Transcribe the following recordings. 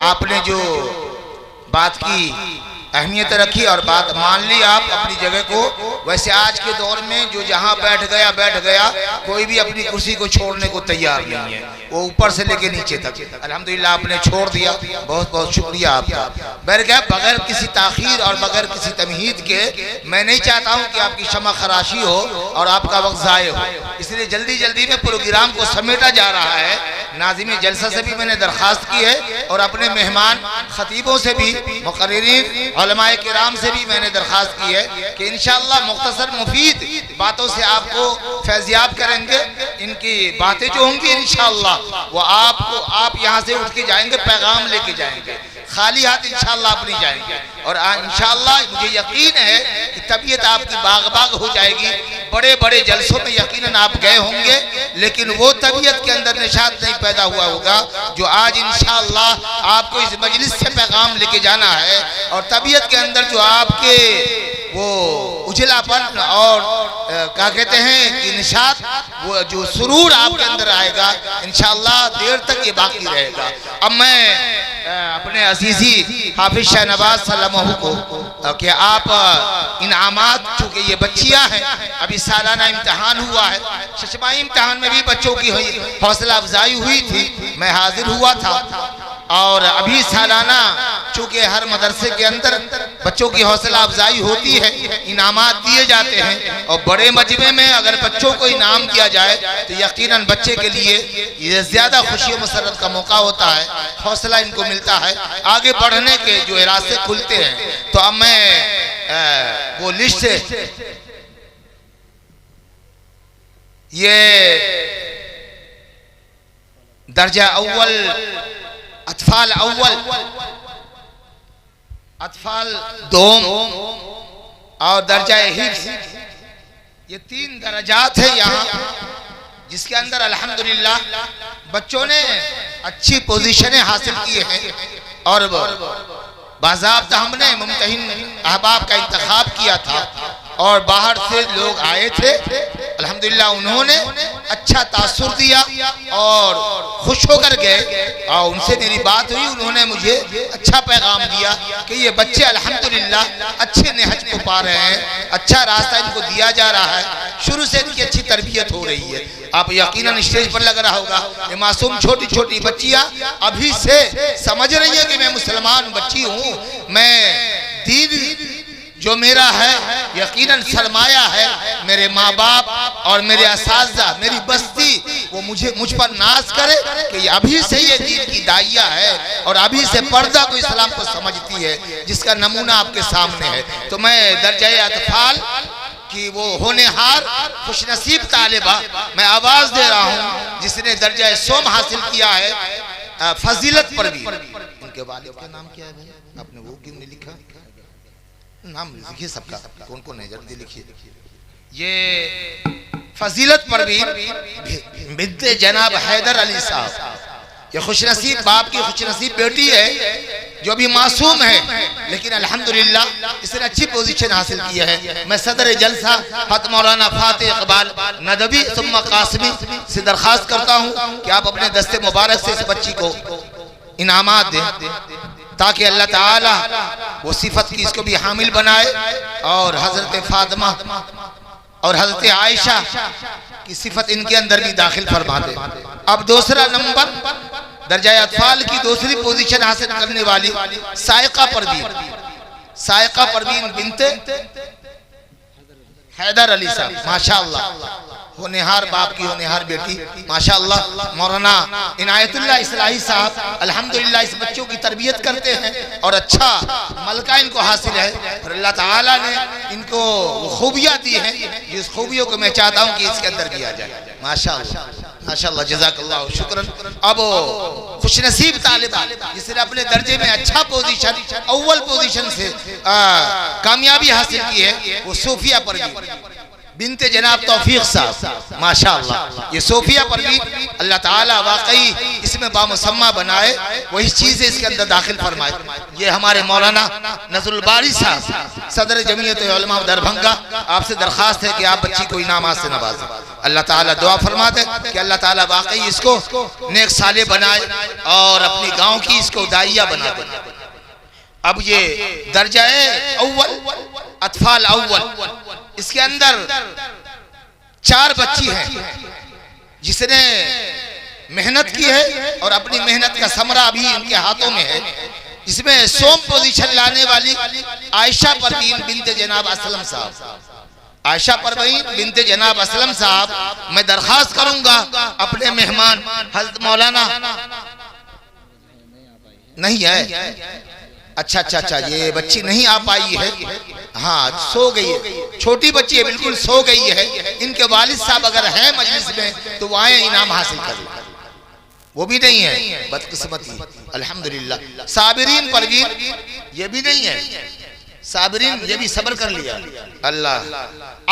आपने जो बात की अहमियत रखी और बात मान ली आप अपनी जगह को। वैसे आज के दौर में जो जहां बैठ गया, कोई भी अपनी कुर्सी को छोड़ने को तैयार नहीं है, वो ऊपर से लेके नीचे तक। अल्हम्दुलिल्लाह आपने छोड़ दिया, बहुत बहुत शुक्रिया आपका। बगैर किसी ताखीर और बगैर किसी तमहीद के मैं नहीं चाहता हूं कि आपकी शमा खराशी हो और आपका वक्त ज़ाय हो, इसलिए जल्दी जल्दी में प्रोग्राम को समेटा जा रहा है। नाज़िम जलसा से भी मैंने दरख्वास्त की है और अपने मेहमान खतीबों से भी, मुक़र्रिरीन उलमाए किराम से भी मैंने दरख्वास्त की है कि इंशाअल्लाह मुख्तसर मुफीद बातों से आपको फैज़याब करेंगे। इनकी बातें जो होंगी इंशाअल्लाह वो आप यहाँ से उठ के जाएंगे, पैगाम लेके जाएंगे, खाली हाथ इंशाअल्लाह आप नहीं जाएंगे। और इंशाअल्लाह मुझे यकीन है कि तबीयत आपकी बाग बाग हो जाएगी। बड़े बड़े जलसों में यकीनन आप गए होंगे, लेकिन वो तबीयत के अंदर निशात नहीं पैदा हुआ होगा जो आज इंशाअल्लाह आपको इस मजलिस से पैगाम लेके जाना है। और तबीयत के अंदर जो आपके वो उजलापन और क्या कहते हैं कि निशात, वो जो सुरूर आपके अंदर आएगा इंशाअल्लाह देर तक ये बाकी रहेगा। अब मैं अपने अजीजी हाफिज शहनवाज सल्लल्लाहु को कि आप इनामात, चूँकि ये बच्चियाँ हैं, अभी सालाना इम्तहान हुआ है, शशमाही इम्तहान में भी बच्चों की हौसला अफजाई हुई थी, मैं हाजिर हुआ था। और अभी सालाना चूँकि हर मदरसे के अंदर बच्चों की हौसला अफजाई होती है, इनामात दिए जाते हैं। और बड़े मजमे में अगर बच्चों को इनाम दिया जाए तो यकीनन बच्चे के लिए ये ज़्यादा खुशी मसरत का मौका होता है, हौसला इनको मिलता है, आगे बढ़ने के जो रास्ते खुलते हैं। तो अब मैं वो लिस्ट ये दर्जा अव्वल, अतफाल अव्वल, अतफाल दोम और दर्जा हिफ्ज़, ये 3 दर्जात है यहाँ, जिसके अंदर अल्हम्दुलिल्लाह बच्चों ने अच्छी पोजीशनें हासिल की हैं। और बाज़ाब्ता हमने मुम्तहिन अहबाब का इंतखाब किया था और बाहर से लोग आए थे, अल्हम्दुलिल्लाह उन्होंने अच्छा तासुर दिया और खुश होकर गए। और उनसे मेरी बात हुई, उन्होंने मुझे अच्छा पैगाम दिया कि ये बच्चे अल्हम्दुलिल्लाह अच्छे नहज को पा रहे हैं, अच्छा रास्ता इनको दिया जा रहा है, शुरू से इनकी अच्छी तरबियत हो रही है। आप यकीनन स्टेज पर लग रहा होगा ये मासूम छोटी छोटी बच्चियां अभी से समझ रही है कि मैं मुसलमान बच्ची हूँ, मैं दीन जो मेरा है यकीनन सरमाया है, मेरे माँ बाप और मेरे असाज़ा, मेरी बस्ती, वो मुझ पर नाज करे कि अभी से ये दीन की दाइया है और अभी से पर्दा को इस्लाम को समझती है, जिसका नमूना आपके सामने है। तो मैं दर्जा अतफाल कि वो होनेहार खुशनसीब तालिबा मैं आवाज दे रहा हूँ जिसने दर्जा सोम हासिल किया है, फजीलत परवीन। उनके वालिद का नाम क्या है भाई? आपने वो क्यों नहीं लिखा? नाम लिखिए सबका, कौन कौन है जल्दी लिखिए। ये फजीलत परवीन बिन्ते जनाब हैदर अली साहब, ये खुशनसीब बाप की खुशनसीब बेटी है जो अभी मासूम है, लेकिन अल्हम्दुलिल्लाह इसने अच्छी पोजीशन हासिल की है। मैं सदर जलसा हज़रत मौलाना फातिह इकबाल नदवी सुम्मा कासमी से दरख्वास्त करता हूँ कि आप अपने दस्ते मुबारक से इस बच्ची को इनामात दें ताकि अल्लाह ताला वो सिफत की इसको भी हामिल बनाए और हजरत फातिमा और हजरत आयशा की सिफत इनके अंदर भी दाखिल फरमा दे। अब दूसरा नंबर दर्जा अतफाल की दूसरी पोजीशन हासिल करने वाली सायका परवीन बिनते हैदर अली साहब, माशाअल्लाह होनेहार बाप की होनेहार बेटी, माशाअल्लाह। मौलाना इनायतुल्लाह इस्लाही साहब अल्हम्दुलिल्लाह इस बच्चों की तरबियत करते हैं और अच्छा मलका इनको हासिल है और अल्लाह ताला ने इनको खूबियाँ दी हैं, जिस खूबियों को मैं चाहता हूँ कि इसके अंदर दिया जाए। माशाअल्लाह माशाअल्लाह, जज़ाकल्लाह शुक्रन। अब खुशनसीब तालिबा जिसने अपने दर्जे में अच्छा पोजीशन, अव्वल पोजीशन से कामयाबी हासिल की है, वो सूफिया परवीन। बिनते जनाब तौफीक साहब माशाअल्लाह। ये सोफिया परवीन अल्लाह ताला वाकई इसमें बामुसम्मा बनाए, वही चीज़ें इसके अंदर दाखिल फरमाए। ये हमारे मौलाना नजरुल बारी साहब सदर जमीयत उलमा दरभंगा, आपसे दरख्वास्त है कि आप बच्ची को इनामात से नवाजें। अल्लाह ताला दुआ फरमाते कि अल्लाह ताला वाकई इसको नेक साले बनाए और अपनी गाँव की इसको दाइया बना दे। अब ये दर्जा अव्वल अतफाल अव्वल, इसके अंदर 4 बच्ची हैं जिसने मेहनत की है और अपनी मेहनत का समरा अभी इनके हाथों में है। इसमें सोम पोजीशन लाने वाली आयशा परवीन बिनते जनाब असलम साहब, आयशा परवीन बिनते जनाब असलम साहब, मैं दरख्वास्त करूंगा अपने मेहमान हज़रत मौलाना नहीं है, अच्छा अच्छा अच्छा, ये बच्ची नहीं आ पाई है, हाँ सो गई है, छोटी बच्ची है बिल्कुल सो गई है। इनके वालिद साहब अगर हैं मजलिस में तो वो आए इनाम हासिल करें, वो भी नहीं है, बदकिस्मती। अल्हम्दुलिल्लाह साबिरीन परवीन ये भी नहीं है, साबिरीन ये भी सब्र कर लिया अल्लाह।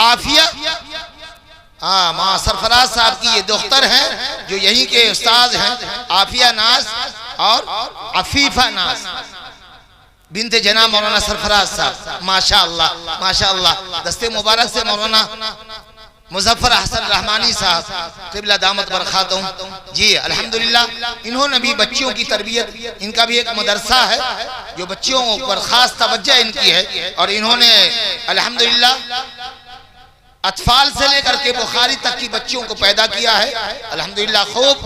आफिया हाँ माँ सरफराज साहब की ये दोख्तर है जो यहीं के उस्ताद हैं, आफिया नाज और अफीफा नाज बिनते जनाब मौलाना सरफराज साहब माशाअल्लाह माशाअल्लाह। दस्ते मुबारक से मौलाना मुजफ्फर हसन रहमानी साहब क़िबला दामत बरखातहूं जी अल्हम्दुलिल्लाह, इन्होंने भी बच्चियों की तरबियत, इनका भी एक मदरसा है जो बच्चियों पर खास तवज्जो इनकी है और इन्होंने अल्हम्दुलिल्लाह अतफाल से लेकर के बुखारी तक की बच्चियों को पैदा किया है अल्हम्दुलिल्लाह। खूब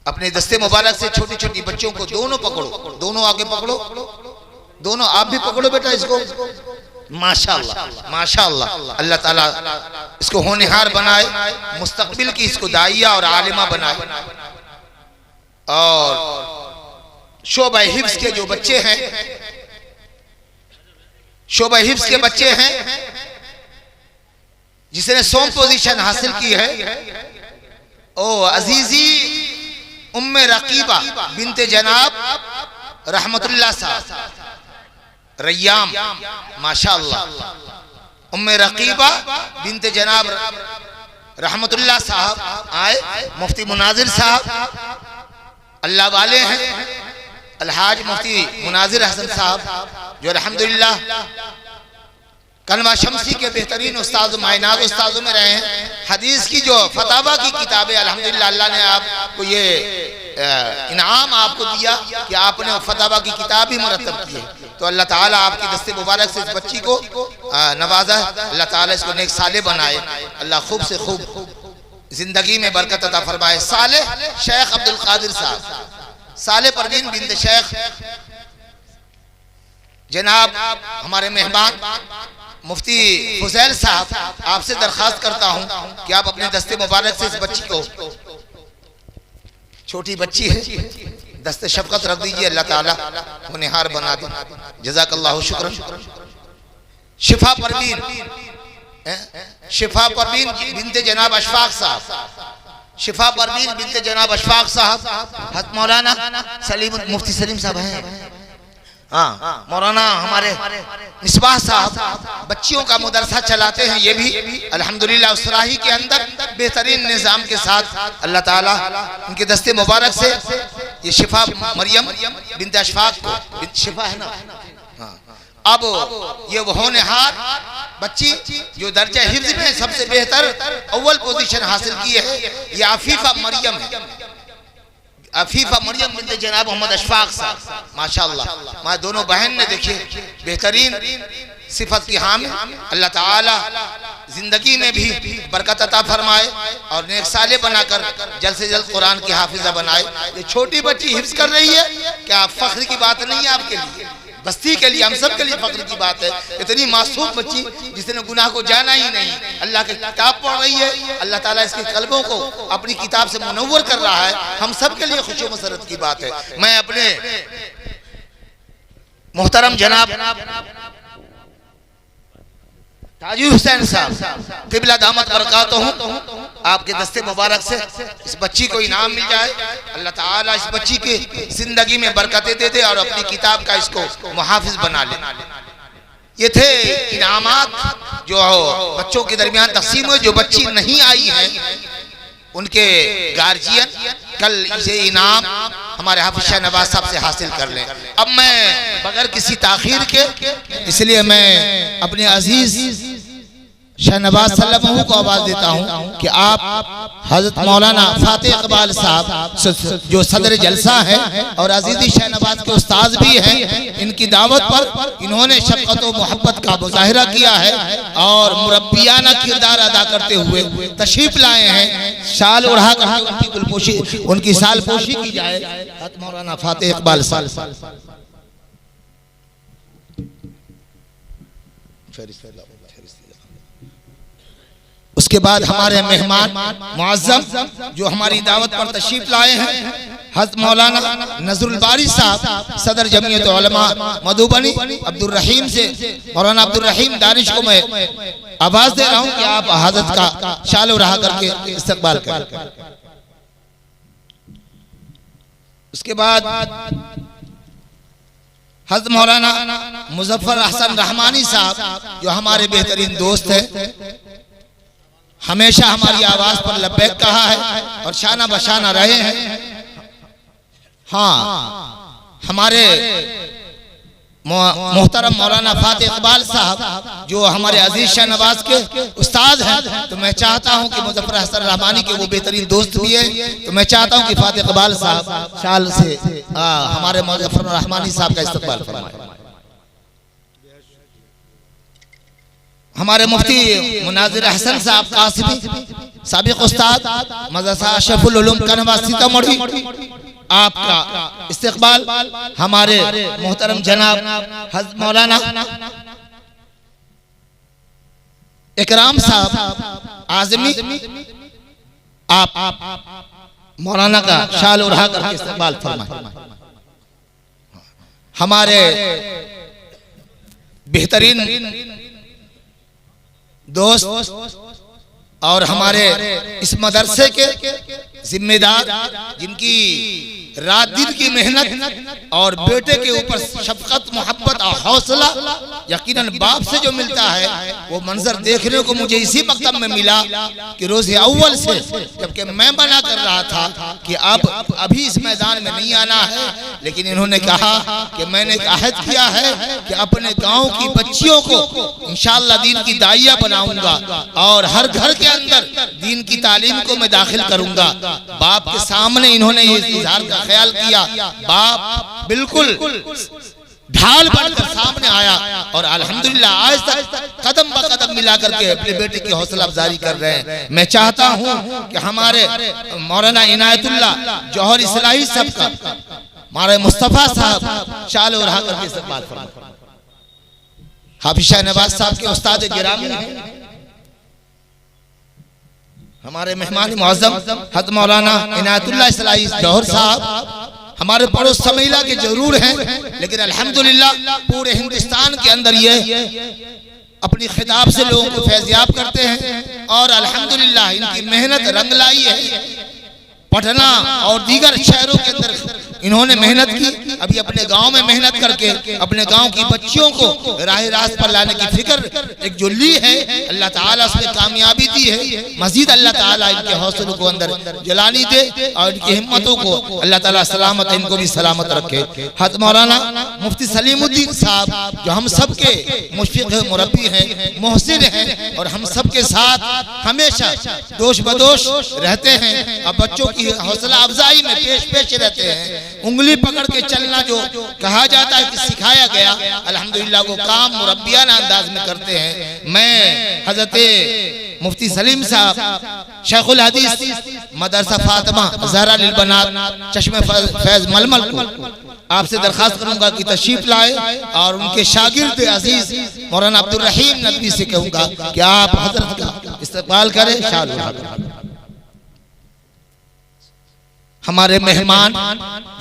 अपने दस्ते मुबारक से छोटी छोटी बच्चियों को दोनों पकड़ो, दोनों आगे पकड़ो, दोनों आप भी पकड़ो बेटा इसको, माशाअल्लाह माशाअल्लाह। अल्लाह ताला इसको होनहार बनाए, मुस्तकबिल की इसको दाइया और आलिमा बनाए। और शोबा हिफ्ज के जो बच्चे हैं, शोबा हिफ्ज के बच्चे हैं जिसने 100 पोजीशन हासिल की है, ओ अजीजी उम्मे रकीबा बिनते जनाब रहमतुल्लाह साहब रैयाम माशाअल्लाह। उम्मे रकीबा बिनते जनाब रहमतुल्लाह साहब आए, मुफ्ती मुनाजिर साहब अल्लाह वाले हैं, अलहाज मुफ्ती मुनाजिर हसन साहब जो अल्हम्दुलिल्लाह कलमा शमसी के बेहतरीन उस्ताद मायनात उस्तादों में रहे हैं। हदीस की जो फतावा की किताबें अल्हम्दुलिल्लाह अल्लाह ने आपको ये इनाम आपको दिया कि आपने फतावा की किताब ही मुरतब की है, तो अल्लाह ताला आपकी दस्ते मुबारक से इस बच्ची को नवाजा, अल्लाह ताला इसको नेक साले बनाए, अल्लाह खूब से खूब जिंदगी में बरकत अता फरमाए। साले शेख अब्दुल कादिर साहब, साले परवीन बिनते शेख जनाब हमारे मेहमान मुफ्ती हुसैन साहब, आपसे दरखास्त करता हूं कि आप अपने दस्ते मुबारक से इस बच्ची को, छोटी बच्ची है, दस्ते शफकत रख दीजिए, अल्लाह ताला होनहार बना दे, जज़ाकल्लाहु शुक्रन। शिफा परवीन, शिफा परवीन बिनते जनाब अशफाक साहब, शिफा परवीन बिनते जनाब अशफाक साहब, हज़रत मौलाना सलीम मुफ्ती सलीम साहब हैं, हाँ मौलाना हमारे मिसबाह साहब बच्चियों का मदरसा चलाते हैं, ये भी अल्हम्दुलिल्लाह उसराही के अंदर बेहतरीन निज़ाम के साथ अल्लाह ताला उनके दस्ते मुबारक से ये शिफा मरियम बिनते अशफाक को, शिफा है ना, हाँ। अब ये वो होनहार बच्ची जो दर्जा हिफ्ज़ में सबसे बेहतर अव्वल पोजीशन हासिल की है, ये अफीफा मरियम है, अफीफा मरियम बिनते जनाब मोहम्मद अशफाक साहब माशाअल्लाह। माँ दोनों बहन ने देखिए बेहतरीन सिफत की हामी, अल्लाह ताला जिंदगी में भी बरकत अता फरमाए और नेक साले बनाकर जल्द से जल्द कुरान की हाफिजा बनाए। ये छोटी बच्ची हिफ्ज कर रही है, क्या फख्र की बात नहीं है आपके लिए, बस्ती के लिए, हम सब के लिए फख्र की बात है। इतनी मासूम बच्ची जिसने गुनाह को जाना ही नहीं, अल्लाह की किताब पढ़ रही है, अल्लाह ताला इसके कल्बों को अपनी किताब से मुनव्वर कर रहा है, हम सब के लिए खुशी मसरत की बात है। मैं अपने मोहतरम जनाब ताजूर हुसैन साहब क़िबला दामत बरकातहूं, आपके दस्ते मुबारक से इस बच्ची को इनाम मिल जाए, अल्लाह ताला इस बच्ची की जिंदगी में बरकतें दे दे और अपनी किताब का इसको मुहाफिज बना ले। ये थे इनामात जो बच्चों के दरमियान तकसीम हुए। जो बच्ची नहीं आई है उनके गार्जियन कल ये इनाम हमारे हाफिज शाहनवाज साहब से हासिल कर लें। अब मैं बगैर किसी ताखीर के, इसलिए मैं अपने अजीज शाहनवाज सल्लल्लाहु को आवाज देता हूँ कि आप हजरत मौलाना फातिह इकबाल साहब जो सदर जलसा है और अजीजी शाहनवाज के उस्ताद भी हैं, इनकी दावत पर इन्होंने शफ़क़त और मोहब्बत का मुजाहिरा किया है और मुरब्बियाना किरदार अदा करते हुए तशरीफ लाए हैं। शाल उड़ा कर उनकी गुलपोशी, उनकी साल पोशी की जाए। हजरत मौलाना फातिह इकबाल साहब। उसके बाद हमारे मेहमान मुअज़्ज़म जो हमारी दावत पर तशरीफ लाए हैं, हज़रत मौलाना नज़रुल बारी साहब सदर जमीयत उलमा मधुबनी अब्दुल रहीम से, मौलाना अब्दुल रहीम दानिश को मैं आवाज दे रहा हूं कि आप हज़रत का शाल उड़ा करके इस्तकबाल करें। उसके बाद हज़रत मौलाना मुज़फ़्फ़र हसन रहमानी साहब जो हमारे बेहतरीन दोस्त हैं, हमेशा हमारी आवाज पर लब्बैक कहा है और शाना बशाना रहे हैं। हाँ, हमारे मोहतरम मौलाना फातिह इकबाल साहब जो हमारे अजीज शाहनवाज के उस्ताद हैं, तो मैं चाहता हूं कि मुज़फ़्फ़र हसन रहमानी के वो बेहतरीन दोस्त भी है, तो मैं चाहता हूं कि फातिह इकबाल साहब शाल से हमारे मुज़फ़्फ़र रहमानी साहब का इस्तकबाल फरमाएं। हमारे मुफ्ती मुनाजिर हसन साहब कासिमी साबिक उस्ताद मदरसा अशरफुल उलूम कनवा सीतामढ़ी, आपका इस्तकबाल हमारे मोहतरम जनाब हज़रत मौलाना इकराम साहब आज़मी, आप मौलाना का शाल उड़ा करके इस्तकबाल फरमाएं। हमारे बेहतरीन दोस्त और हमारे इस मदरसे के जिम्मेदार, जिनकी रात दिन की मेहनत और बेटे के ऊपर शफकत मोहब्बत और हौसला यकीनन बाप से जो मिलता है वो मंजर देखने को मुझे इसी मकतब में मिला कि रोज़े अव्वल से, जबकि मैं मना कर रहा था कि अब अभी इस मैदान में नहीं आना है, लेकिन इन्होंने कहा कि मैंने एक अहद किया है कि अपने गांव की बच्चियों को इंशाअल्लाह दीन की दाइया बनाऊंगा और हर घर के अंदर दीन की तालीम को मैं दाखिल करूंगा। बाप के सामने इन्होंने ये इज़हार का ख्याल किया। बाप बिल्कुल ढाल बनकर सामने आया और अल्हम्दुलिल्लाह आज तक कदम ब कदम मिला करके अपने बेटे की हौसला अफजाई कर रहे हैं। मैं चाहता हूं कि हमारे मौलाना इनायतुल्लाह जौहर इस्लाही साहब का, हमारे मुस्तफा साहब शाल उड़ा करके इस्तकबाल फरमाएं। हाफिज शाहनवाज साहब के उस्ताद गिरामी हैं, हमारे मेहमान मुअज़्ज़म हज़रत मौलाना इनायतुल्लाह इस्लाही जौहर साहब हमारे पड़ोस समैला के जरूर हैं, लेकिन अल्हम्दुलिल्लाह पूरे हिंदुस्तान के अंदर ये अपनी खिताब से लोगों को फैज़याब करते हैं और अल्हम्दुलिल्लाह इनकी मेहनत रंग लाई है। पटना और दीगर शहरों के अंदर इन्होंने मेहनत की, अभी अपने गांव में मेहनत करके अपने गांव की बच्चियों को राह रास्त पर लाने की फिक्र एक जो ली है, अल्लाह ताला उसमें कामयाबी दी है। मजीद अल्लाह ताला इनके हौसलों को अंदर जलानी दे और इनकी हिम्मतों को अल्लाह ताला सलामत, इनको भी सलामत रखे। हज़रत मौलाना मुफ्ती सलीमुद्दीन साहब जो हम सब के मुशफ़िक़ मुरब्बी हैं, मोहसिन हैं और हम सब के साथ हमेशा दोष बदोश रहते हैं और बच्चों की हौसला अफजाई में पेश रहते हैं। उंगली पकड़ के चलना जो कहा जाता है कि सिखाया गया, अल्हम्दुलिल्लाह वो काम मुरब्बियाना अंदाज में करते हैं। मैं हजरत मुफ्ती सलीम साहब शेखुल हदीस मदरसा फातिमा ज़हरा लिल बनात चश्मे फैज मलमल को आपसे दरखास्त करूंगा कि तशरीफ लाए और उनके शागिर्द अजीज मौलाना अब्दुल रहीम नदवी से कहूंगा कि आप हजरत का इस्तकबाल करें। शाल हमारे मेहमान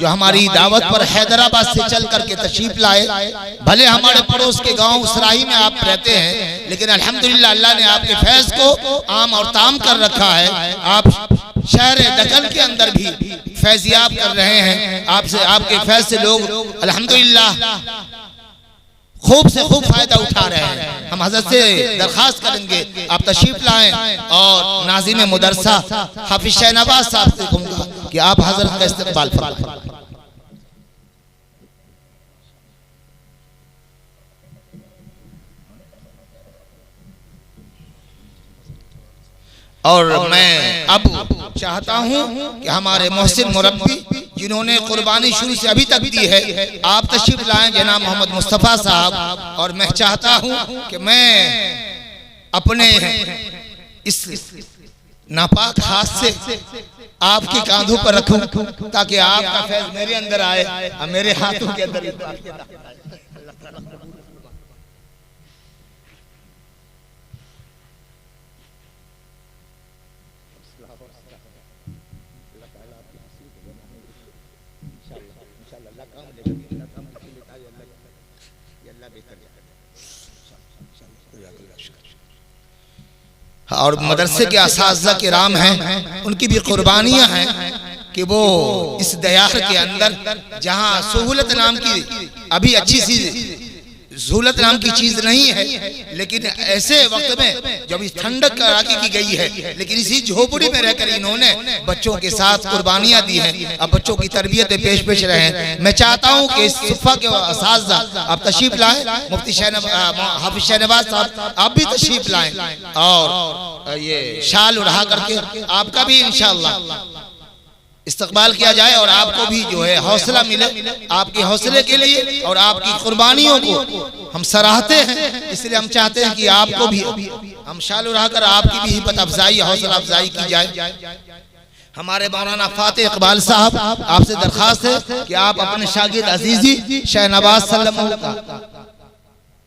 जो हमारी दावत पर हैदराबाद से चल करके तशरीफ लाए, भले हमारे पड़ोस के गांव उसराही में आप रहते हैं, लेकिन अल्हम्दुलिल्लाह अल्लाह ने आपके फैज को आम और ताम कर रखा है। आप शहर दक्कन के अंदर भी फैजियाब कर रहे हैं। आपसे आपके फैज से लोग अल्हम्दुलिल्लाह खूब से खूब फायदा उठा रहे हैं। हम हजरत से दरखास्त करेंगे आप तशरीफ लाएं और नाज़िम मुदरसा हाफिज शहनवाज साहब से कहूंगा कि आप हजरत का इस्तकबाल फरमाएं। और मैं अब चाहता हूं कि हमारे मोहसिन मुरब्बी जिन्होंने कुर्बानी शुरू से अभी तक दी है, आप तशरीफ लाएं जनाब मोहम्मद मुस्तफ़ा साहब। और मैं चाहता हूं कि मैं अपने इस नापाक हाथ से आपके कांधों पर रखूं ताकि आपका फैज मेरे अंदर आए और मेरे हाथों के अंदर। और मदरसे के असातिज़ा किराम हैं, उनकी भी कुर्बानियां हैं कि वो इस दयार के अंदर जहां सहूलत नाम की अभी अच्छी सी सहूलत नाम की चीज नहीं है, लेकिन ऐसे वक्त में जब इस ठंडक कराके की गई है, लेकिन इसी झोपड़ी में रहकर इन्होंने बच्चों के साथ कुर्बानियां दी हैं। अब बच्चों की तरबियत पेश रहे हैं। मैं चाहता हूं कि इस सुफ़ा के असातिज़ा आप तशरीफ लाएं, मुफ्ती हाफिज शहनवाज साहब आप भी तशरीफ लाएं और ये शाल उड़ा करके आपका भी इंशाअल्लाह इस्तकबाल किया जाए और आपको भी जो है हौसला मिले। आपके हौसले के लिए और आपकी कुर्बानियों को हम सराहते हैं, इसलिए हम चाहते हैं कि आपको भी हम शाल उड़ाकर आपकी भी हिम्मत अफजाई हौसला अफजाई की जाए। हमारे मौलाना फातिह इकबाल साहब आपसे दरखास्त है कि आप अपने शागिर्द अजीजी शहनवाज सल्लल्लाहु का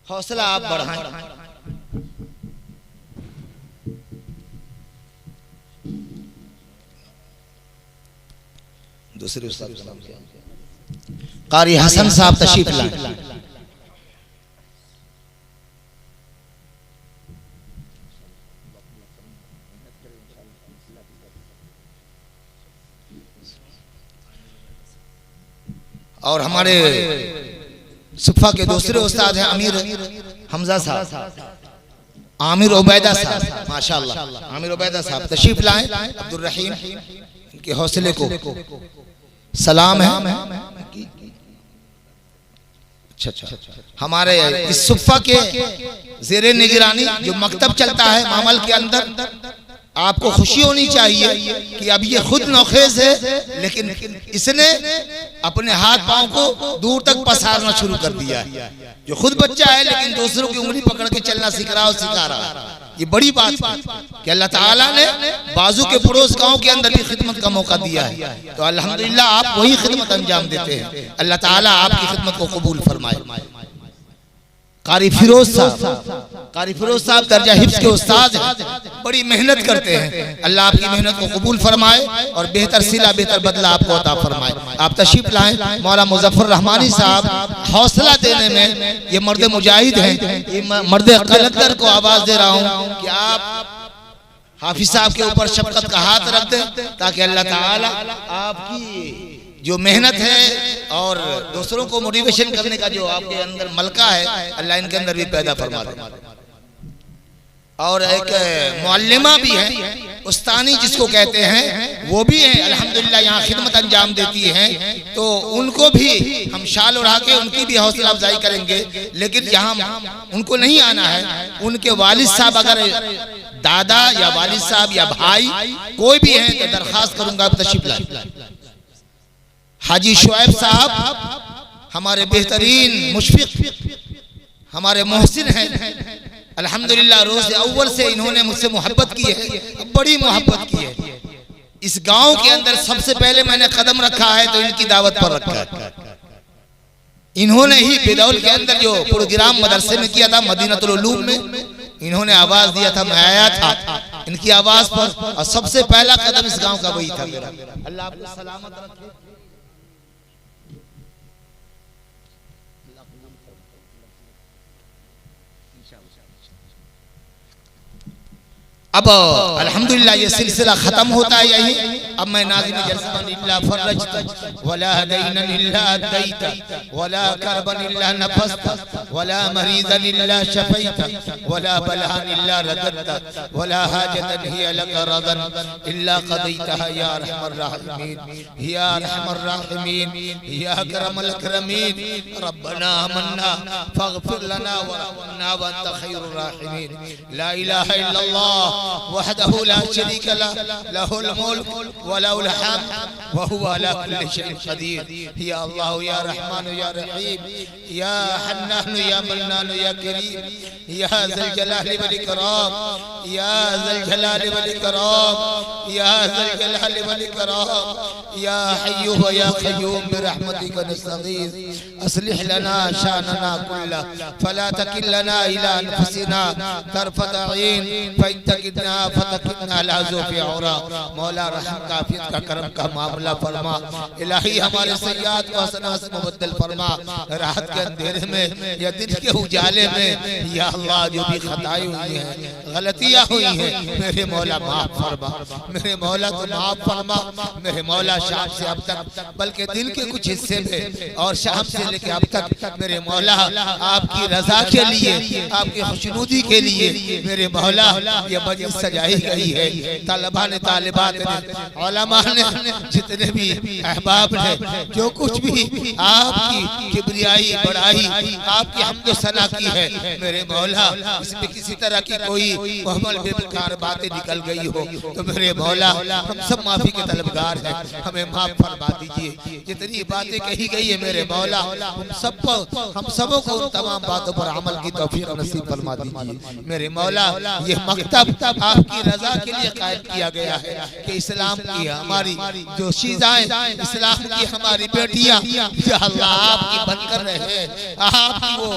हौसला आप बढ़ाएं। दूसरे उस्ताद का नाम क्या? कारी हसन साहब तशरीफ लाए। और हमारे सुफ़ा के दूसरे उस्ताद हैं अमीर हमजा साहब, आमिर उबैदा साहब, माशाअल्लाह आमिर उबैदा साहब तशरीफ लाए। अब्दुल रहीम के हौसले को सलाम है। अच्छा, हमारे इस सुफ़ा के ज़ेरे निगरानी जो मकतब चलता है मामल के अंदर, आपको खुशी होनी चाहिए कि अब ये खुद नौखेज है, लेकिन इसने अपने हाथ पांव को दूर तक पसारना शुरू कर दिया है। जो खुद बच्चा है लेकिन दूसरों की उंगली पकड़ के चलना सिखा रहा है। ये बड़ी बात है कि अल्लाह ताला ने बाजू के पड़ोस गांव के अंदर भी खिदमत का मौका दिया है, तो अल्हम्दुलिल्लाह आप वही खिदमत अंजाम देते हैं। अल्लाह ताला आपकी खिदमत को कबूल फरमाए। कारी फिरोज साहब दर्जा हिफ्ज़ के उस्ताद हैं, बड़ी मेहनत करते हैं। अल्लाह आपकी मेहनत को कबूल फरमाए और बेहतर सिला बेहतर बदला आपको अता फरमाए। आप तशरीफ लाएं। मौला मुजफ्फर रहमानी साहब हौसला देने में ये मर्द मुजाहिद हैं। मर्द कलंदर को आवाज दे रहा हूँ कि आप हाफिज साहब के ऊपर शफकत का हाथ रख दें ताकि अल्लाह ताला आपकी जो मेहनत है और दूसरों को मोटिवेशन करने का जो आपके अंदर मलका है, अल्लाह इनके अंदर भी पैदा फरमा दे। और एक मुअल्लिमा भी है, उस्तानी जिसको कहते हैं, वो भी है अल्हम्दुलिल्लाह यहाँ खिदमत अंजाम देती हैं, तो उनको भी हम शाल उड़ा के उनकी भी हौसला अफजाई करेंगे। लेकिन यहाँ उनको नहीं आना है, उनके वालिद साहब अगर दादा या वालिद साहब या भाई कोई भी है तो दरखास्त करूंगा आप तशरीफ लाएं। हाजी शुएब साहब हमारे बेहतरीन मुशफिक हमारे मोहसिन हैं, अल्हम्दुलिल्लाह रोज़ अव्वल से इन्होंने मुझसे मोहब्बत की है, बड़ी मोहब्बत की है। इस गांव के अंदर सबसे पहले मैंने कदम रखा है तो इनकी दावत पर रखा है। इन्होंने ही बिदौल के अंदर जो प्रोग्राम मदरसे में किया था मदीनतुल उलूम में, इन्होंने आवाज दिया था, मैं आया था इनकी आवाज पर और सबसे पहला कदम इस गांव का वही था मेरा। अल्लाह आपको सलामत रखे। अब अल्हम्दुलिल्लाह ये सिलसिला खत्म होता है यही अब मैं नाज़िम जज़्बन इल्ला फरजत वला दैनन इल्ला अदैत वला करबन इल्ला नफस्त वला मरीज़न इल्ला शफैत वला बलहान इल्ला रदत वला हाजतन हिय लक रदन इल्ला क़दैतहा या अरहमर राहिमीन या अरहमर राहिमीन या अकरमल अकरमीन रब्बना आमन्ना फग़फिर लना वरहमना व अंत खैरुर राहिमीन ला इलाहा इल्लल्लाह वहदहु ला शरीक लह लहुल मुल्क व लहुल हम्द व हुवा अला कुल्लि शैइन क़दीर या अल्लाह या रहमान या रहीम या हन्नान या मन्नान या करीम या ज़ल जलाल वल इकराम या ज़ल जलाल वल इकराम या ज़ल जलाल वल इकराम या हय्यु व या क़य्यूम बिरहमतिका नस्तगीथ अस्लिह लना शानना कुल्ला फला तकिलना इला अनफुसिना तरफत ऐन फ़इन तकिलना फतकिलना अला ज़ुफ़ि औरा मौला रहम का आफियत का करम का मामला फरमा इलाही हमारे सय्यात को हसनात से मुबद्दल फरमा रात के अंधेरे में या दिन के उजाले में या अल्लाह जो भी खताएं हुई हैं गलतियां हुई हैं मेरे मौला माफ फरमा मेरे मौला तो माफ फरमा मेरे मौला शाम से अब तक बल्कि दिन के कुछ हिस्से में और शाम से लेकर अब तक मेरे मौला आपकी रजा के लिए आपकी खुशनुदी के लिए मेरे मौला ये मजलिस सजाई गई है तलबा ने तालिबात ने उलमा ने जितने भी अहबाब ने जो कुछ भी आपकी किबरियाई बड़ाई आपकी हम्द सना की है मेरे मौला इसमें किसी तरह की कोई मुहम्मद बेकार बातें निकल गई हो तो मेरे मौला हम सब माफी के तलबगार हैं हमें माफ फरमा दीजिए जितनी बातें कही गई है मेरे मौला हम सबों को उन तमाम बातों पर अमल की तौफीक नसीब फरमा दीजिए मेरे मौला ये मकतब आपकी रजा के लिए कायम किया गया है कि इस्लाम की हमारी जो चीज़ें इस्लाम की हमारी बेटियां या अल्लाह आपकी बनकर रहे आपकी वो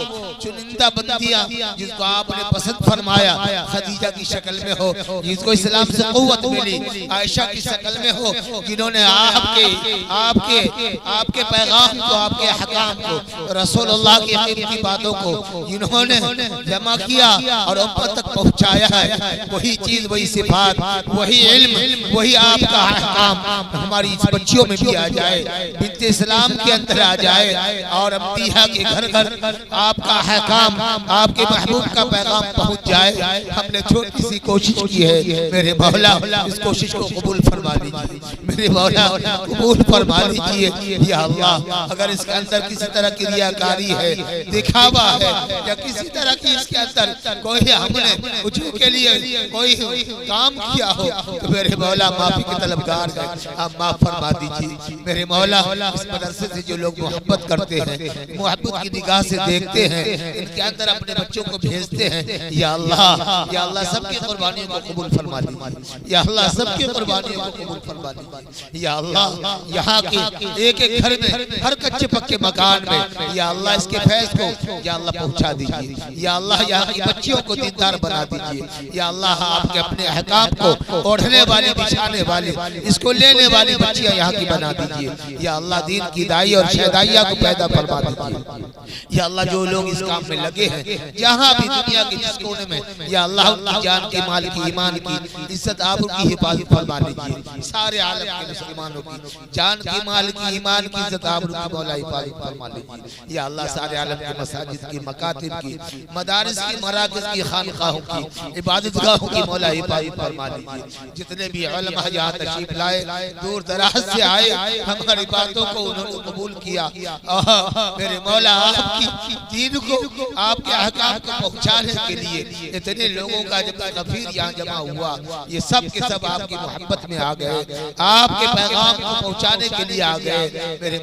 चुनिंदा बंदियां जिसको आपने पसंद फरमाया खदीजा की शक्ल में हो जिसको इस्लाम से क़ुव्वत मिली आयशा की शक्ल में हो जिन्होंने आपके पैगाम को आपके अहकाम को रसूलुल्लाह की कीमती बातों को जिन्होंने जमा किया और उम्मत तक पहुंचाया है वही चीज वही सिफात वही इल्म वही आपका अहकाम हमारी इस बच्चियों में भी आ जाए बिन्ते इस्लाम के अंदर आ जाए और अम्बिया के घर घर आपका अहकाम आपके महबूब का पैगाम पहुंच जाए हमने छोटी सी कोशिश की है मेरे मौला इस कोशिश को कबूल फरमा लीजिए मेरे मौला कबूल फरमा लीजिए या अल्लाह अगर इसके अंदर किसी तरह की रियाकारी है दिखावा है या किसी तरह की इसके अंदर कोई हमने कुछ के लिए कोई काम किया हो तो मेरे मौला माफी के तलबगार हैं आप माफ फरमा दीजिए मेरे मौला इस मदरसे से जो लोग मोहब्बत करते हैं मोहब्बत की निगाह से देखते हैं इनके अंदर अपने बच्चों को भेजते हैं या अल्लाह सबकी कुर्बानियों को कबूल फरमा लीजिए या अल्लाह सबकी कुर्बानियों को कबूल फरमा लीजिए या अल्लाह यहाँ के एक एक घर में हर कच्चे पक्के मकान में या अल्लाह इसके फैज़ को या अल्लाह पहुँचा दीजिए या अल्लाह यहाँ की बच्चियों को दीनदार बना दीजिए या अल्लाह आपके अपने अहकाम को ओढ़ने वाली बिछाने वाली इसको लेने वाली बच्चियाँ यहाँ की बना दीजिए या अल्लाह दीन की दाई और शहदाइया को पैदा फरमा दीजिए या अल्लाह जो लोग इस काम में लगे हैं जहाँ भी दुनिया के जिस कोने में या अल्लाह उनकी जान की माल की ईमान की इज्जत आप उनकी हिफाजत फरमा लीजिए सारे आलम के मुसलमानों की जान की माल की ईमान की इज्जत आप उनकी मौला हिफाजत फरमा लीजिए या अल्लाह सारे आलम के मसाजिद की मकातिब की मदारिस की मराकिज़ की खानकाहों की इबादतगाहों की मौला हिफाजत फरमा लीजिए जितने भी उलमा यहाँ तशरीफ लाए दूर दराज से आए हमारी बातों को उन्होंने कबूल किया मेरे मौला आपकी दीन को आपके अहकाम को पहुँचाने के लिए इतने लोगों का जब कफीर यहाँ जमा हुआ ये सब के सब आपकी मोहब्बत में आ गए आपके पैगाम को पहुँचाने के लिए आ गए मेरे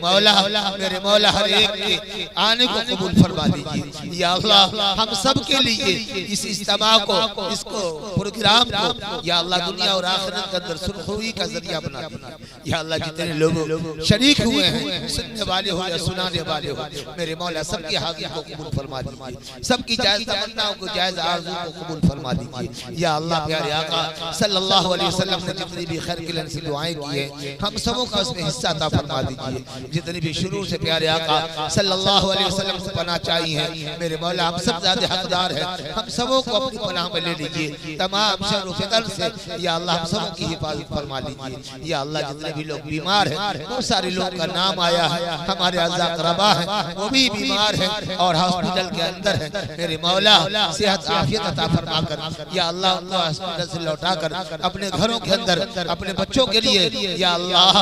मौला हर एक के आने को कबूल फरमा लीजिए या अल्लाह हम सब के लिए इस इज्तिमा को इसको प्रोग्राम को या अल्लाह दुनिया और आखिरत के अंदर सुरखरुई का जरिया बना दीजिए या अल्लाह जितने लोग शरीक हुए हैं सुनने वाले हो या सुनाने वाले वाले हो। मेरे मौला सबकी हाजिरी को कबूल फरमा दीजिए, सबकी जायज़ तमन्नाओं को जायज़ आरज़ू को कबूल फरमा दीजिए। या अल्लाह प्यारे आका सल्लल्लाहु अलैहि वसल्लम ने जितनी भी खैर की लन से दुआएं की हैं हम सबों का उसमें हिस्सा अता फरमा दीजिए। जितनी भी शुरू से प्यारे आका सल्लल्लाहु अलैहि वसल्लम से पनाह चाहिए हैं मेरे मौला हम सब ज़्यादा हकदार हैं, हम सबों को अपनी पनाह में ले लीजिए। तमाम शर फितर से या अल्लाह हम सबों की हिफाजत फरमा लीजिए। या अल्लाह जितने भी लोग बीमार हैं बहुत सारे लोग का नाम आया है, हमारे अज़ा क़रबा हैं वो भी बीमार हैं और हॉस्पिटल के अंदर हैं। मेरे मौला सेहत आफियत अता फरमा कर या अल्लाह उनको हॉस्पिटल से लौटा कर अपने घरों के अंदर अपने बच्चों के लिए या अल्लाह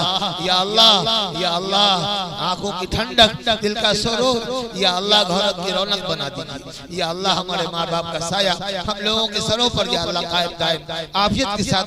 या अल्लाह या अल्लाह आंखों की ठंडक दिल का सुरूर या अल्लाह घरों की रौनक बना दीजिए। या अल्लाह हमारे माँ बाप का साया हम लोगों के सरों पर या अल्लाह कायम दायम आफियत के साथ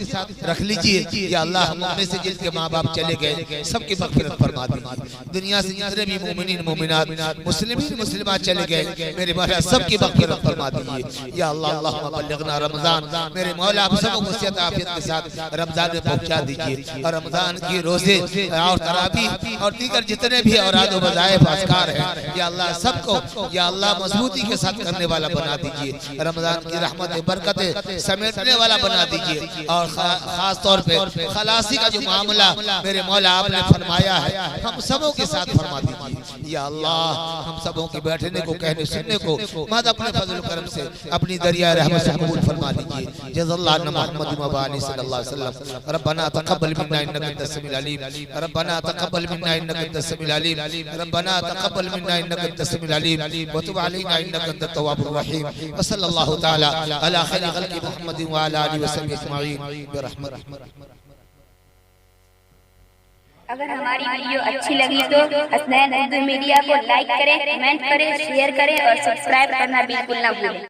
रख लीजिए। या अल्लाह हम अपने से जिनके माँ बाप चले गए सबकी मग़फ़िरत फरमा दीजिए। दुनिया से जितने भी मोमिनीन मोमिनात मुस्लिमीन मुस्लिमात चले गए मेरे मौला सबकी मग़फ़िरत फरमा दीजिए। या अल्लाह अल्लाहुम्मा बल्लिग़ना रमज़ान मेरे मौला आप सबको मुसीबत आफियत के साथ रमज़ान में पहुंचा दीजिए और रमज़ान की रोजे और तरावी और दीगर जितने भी औराद व वज़ाइफ अज़कार हैं या अल्लाह सबको या अल्लाह मजबूती के साथ करने वाला बना दीजिए। रमज़ान की रहमत बरकतें समेटने वाला बना दीजिए और खास तौर पे खलासी का जो मामला मेरे मौला आपने फरमाया है हम सबों के साथ फरमा दीजिए। या अल्लाह हम सबों के बैठने को कहने सुनने को मद अपने फजल करम से अपनी दरिया रहमत से कबूल फरमा दीजिए। जज़ल्लाहु मुहम्मद व आलिहि सल्लल्लाहु अलैहि वसल्लम। रब्बना तक़ब्बल मिन्ना इन्नका अंतस समीउल अलीम। रब्बना तक़ब्बल मिन्ना इन्नका अंतस समीउल अलीम। रब्बना तक़ब्बल मिन्ना इन्नका अंतस समीउल अलीम व तुब अलैना इन्नका अंतत तव्वाबुर रहीम। व सल्लल्लाहु तआला अला खैरि खल्क़ि मुहम्मद व अला आलिहि व सह्बिहि अजमईन बिरहमतिक। अगर हमारी वीडियो अच्छी लगी तो हसनैन उर्दू मीडिया को लाइक करें, कमेंट करें, शेयर करें और सब्सक्राइब करना बिल्कुल ना भूलें।